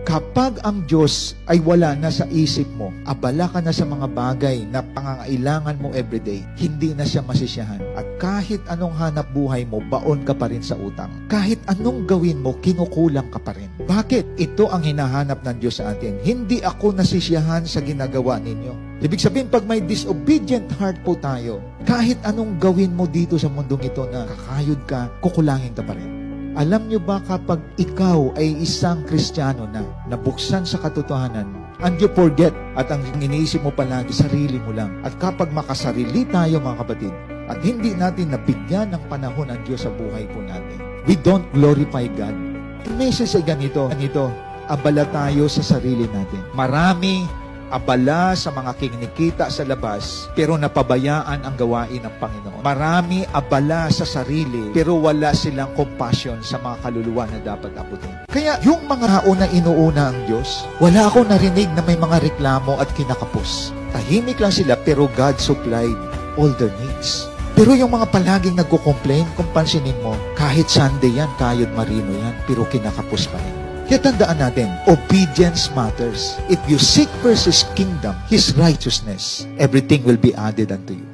Kapag ang Diyos ay wala na sa isip mo, abala ka na sa mga bagay na pangangailangan mo everyday, hindi na siya masisiyahan. At kahit anong hanap buhay mo, baon ka pa rin sa utang. Kahit anong gawin mo, kinukulang ka pa rin. Bakit? Ito ang hinahanap ng Diyos sa atin. Hindi ako nasisiyahan sa ginagawa ninyo. Ibig sabihin, pag may disobedient heart po tayo, kahit anong gawin mo dito sa mundong ito na kakayod ka, kukulangin ka pa rin. Alam nyo ba kapag ikaw ay isang Kristiyano na nabuksan sa katotohanan, and you forget, at ang iniisip mo palagi, sarili mo lang. At kapag makasarili tayo mga kapatid, at hindi natin nabigyan ng panahon ang Diyos sa buhay po natin, we don't glorify God. Yung message ay ganito, abala tayo sa sarili natin. Marami abala sa mga kinikita sa labas, pero napabayaan ang gawain ng Panginoon. Marami abala sa sarili, pero wala silang compassion sa mga kaluluwa na dapat abutin. Kaya yung mga tao na inuuna ang Diyos, wala akong narinig na may mga reklamo at kinakapos. Tahimik lang sila, pero God supplied all their needs. Pero yung mga palaging nagko-complain, kung pansinin mo, kahit Sunday yan, kayod marino yan, pero kinakapos pa rin. Kaya tandaan natin, obedience matters. If you seek first His kingdom, His righteousness, everything will be added unto you.